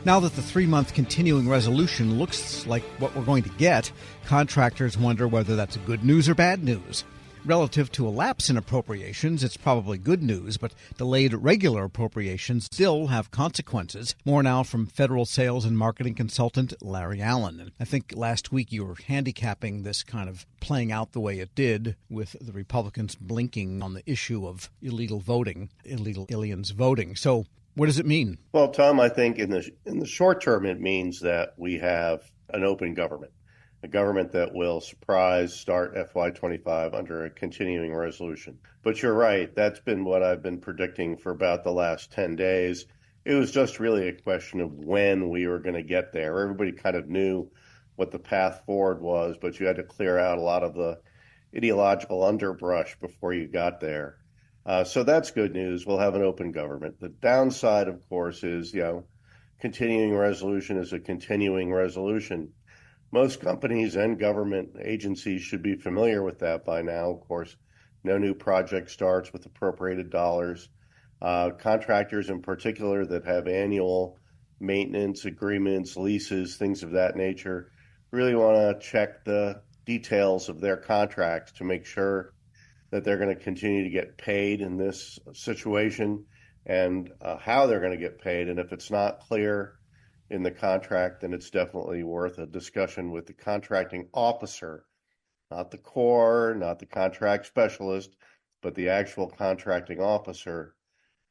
Now that the 3-month continuing resolution looks like what we're going to get, contractors wonder whether that's good news or bad news. Relative to a lapse in appropriations, it's probably good news, but delayed regular appropriations still have consequences. More now from federal sales and marketing consultant Larry Allen. And I think last week you were handicapping this kind of playing out the way it did, with the Republicans blinking on the issue of illegal aliens voting. So what does it mean? Well, Tom, I think in the short term, it means that we have an open government. A government that will start FY25 under a continuing resolution. But you're right, that's been what I've been predicting for about the last 10 days. It was just really a question of when we were going to get there. Everybody kind of knew what the path forward was, but you had to clear out a lot of the ideological underbrush before you got there. So that's good news. We'll have an open government. The downside, of course, is, continuing resolution is a continuing resolution. Most companies and government agencies should be familiar with that by now. Of course, no new project starts with appropriated dollars. Contractors in particular that have annual maintenance agreements, leases, things of that nature, really want to check the details of their contracts to make sure that they're going to continue to get paid in this situation and how they're going to get paid. And if it's not clear in the contract, then it's definitely worth a discussion with the contracting officer, not the Corps, not the contract specialist, but the actual contracting officer,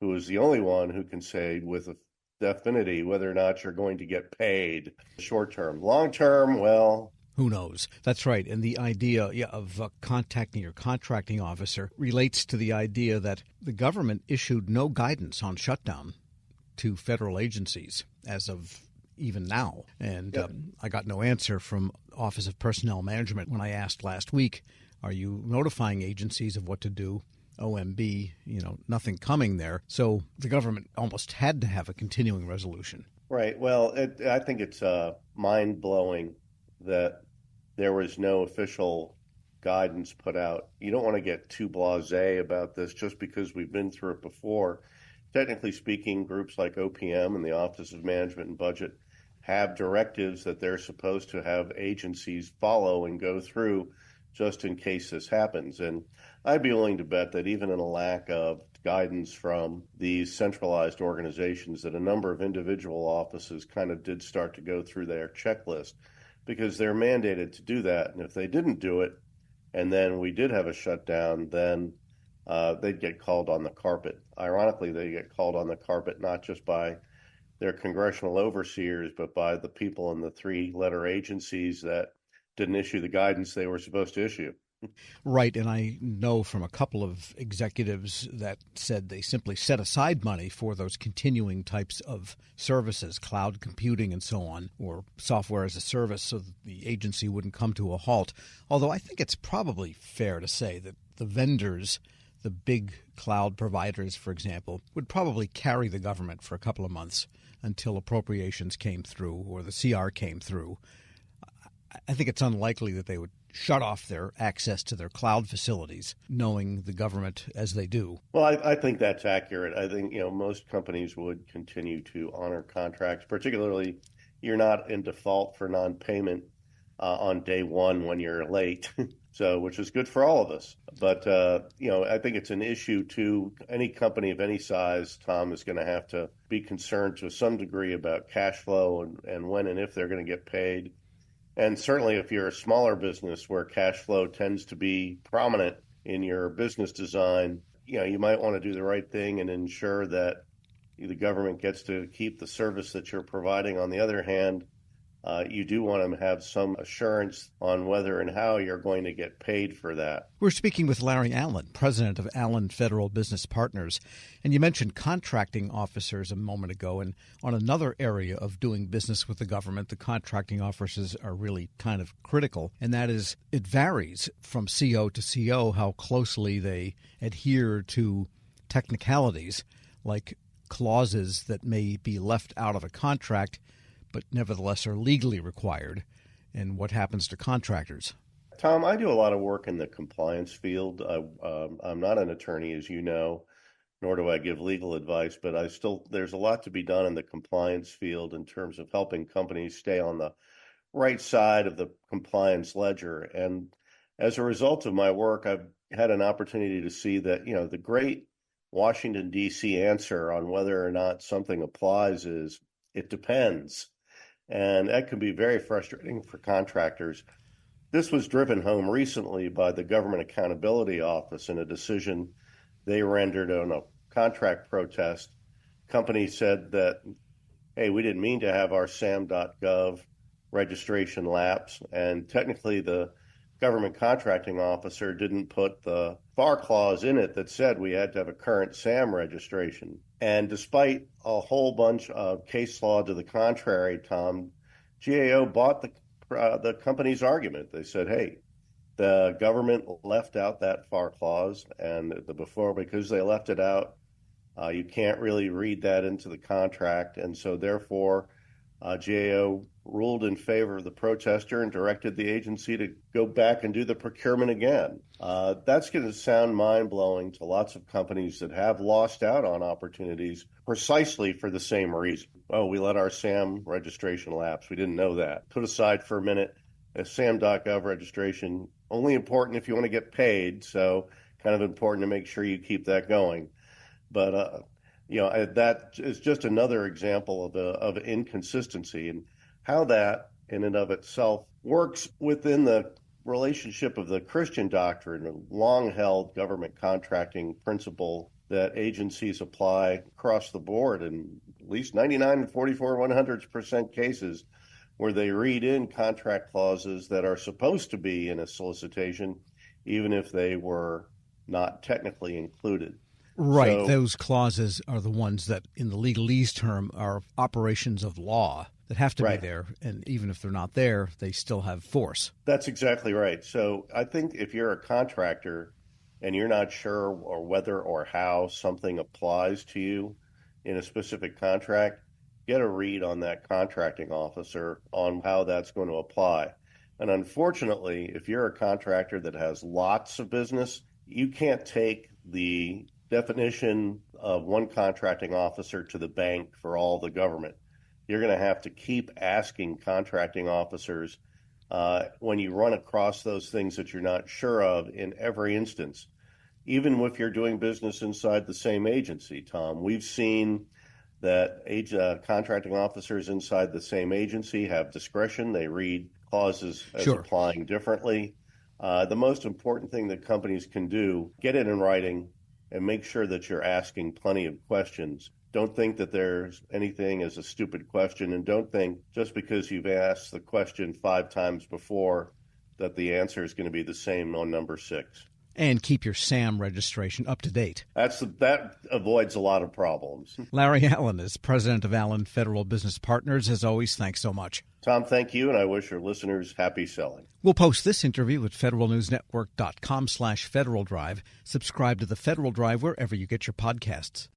who is the only one who can say with a definity whether or not you're going to get paid short term. Long term, well, who knows? That's right. And the idea of contacting your contracting officer relates to the idea that the government issued no guidance on shutdown to federal agencies as of even now. And I got no answer from Office of Personnel Management when I asked last week, are you notifying agencies of what to do? OMB, nothing coming there. So the government almost had to have a continuing resolution. Right. Well, I think it's mind-blowing that there was no official guidance put out. You don't want to get too blasé about this just because we've been through it before. Technically speaking, groups like OPM and the Office of Management and Budget have directives that they're supposed to have agencies follow and go through just in case this happens. And I'd be willing to bet that even in a lack of guidance from these centralized organizations, that a number of individual offices kind of did start to go through their checklist because they're mandated to do that. And if they didn't do it, and then we did have a shutdown, then they'd get called on the carpet. Ironically, they get called on the carpet not just by their congressional overseers, but by the people in the 3-letter agencies that didn't issue the guidance they were supposed to issue. Right, and I know from a couple of executives that said they simply set aside money for those continuing types of services, cloud computing and so on, or software as a service, so that the agency wouldn't come to a halt. Although I think it's probably fair to say that the vendors, the big cloud providers, for example, would probably carry the government for a couple of months until appropriations came through or the CR came through. I think it's unlikely that they would shut off their access to their cloud facilities, knowing the government as they do. Well, I think that's accurate. I think, most companies would continue to honor contracts, particularly you're not in default for non-payment on day one when you're late, so which is good for all of us. But, I think it's an issue to any company of any size. Tom is going to have to be concerned to some degree about cash flow and when and if they're going to get paid. And certainly if you're a smaller business where cash flow tends to be prominent in your business design, you might want to do the right thing and ensure that the government gets to keep the service that you're providing. On the other hand, you do want to have some assurance on whether and how you're going to get paid for that. We're speaking with Larry Allen, president of Allen Federal Business Partners. And you mentioned contracting officers a moment ago. And on another area of doing business with the government, the contracting officers are really kind of critical. And that is, it varies from CO to CO how closely they adhere to technicalities, like clauses that may be left out of a contract but nevertheless are legally required, and what happens to contractors. Tom, I do a lot of work in the compliance field. I'm not an attorney, as you know, nor do I give legal advice, but there's a lot to be done in the compliance field in terms of helping companies stay on the right side of the compliance ledger. And as a result of my work, I've had an opportunity to see that, the great Washington, D.C. answer on whether or not something applies is it depends. And that can be very frustrating for contractors. This was driven home recently by the Government Accountability Office in a decision they rendered on a contract protest. Company said that, hey, we didn't mean to have our SAM.gov registration lapse, and technically the government contracting officer didn't put the FAR clause in it that said we had to have a current SAM registration. And despite a whole bunch of case law to the contrary, Tom, GAO bought the company's argument. They said, hey, the government left out that FAR clause, and because they left it out, you can't really read that into the contract, and so therefore GAO ruled in favor of the protester and directed the agency to go back and do the procurement again. That's going to sound mind-blowing to lots of companies that have lost out on opportunities precisely for the same reason. Oh, we let our SAM registration lapse. We didn't know that. Put aside for a minute, a SAM.gov registration, only important if you want to get paid, so kind of important to make sure you keep that going. But that is just another example of inconsistency, and how that in and of itself works within the relationship of the Christian doctrine, a long-held government contracting principle that agencies apply across the board in at least 99 and 44/100% cases, where they read in contract clauses that are supposed to be in a solicitation, even if they were not technically included. Right. So, those clauses are the ones that, in the legalese term, are operations of law that have to be there. And even if they're not there, they still have force. That's exactly right. So I think if you're a contractor and you're not sure or whether or how something applies to you in a specific contract, get a read on that contracting officer on how that's going to apply. And unfortunately, if you're a contractor that has lots of business, you can't take the definition of one contracting officer to the bank for all the government. You're going to have to keep asking contracting officers when you run across those things that you're not sure of in every instance, even if you're doing business inside the same agency, Tom. We've seen that contracting officers inside the same agency have discretion. They read clauses as applying differently. The most important thing that companies can do, get it in writing and make sure that you're asking plenty of questions. Don't think that there's anything as a stupid question, and don't think just because you've asked the question 5 times before that the answer is going to be the same on number 6. And keep your SAM registration up to date. That avoids a lot of problems. Larry Allen is president of Allen Federal Business Partners. As always, thanks so much. Tom, thank you, and I wish your listeners happy selling. We'll post this interview at federalnewsnetwork.com/Federal Drive. Subscribe to the Federal Drive wherever you get your podcasts.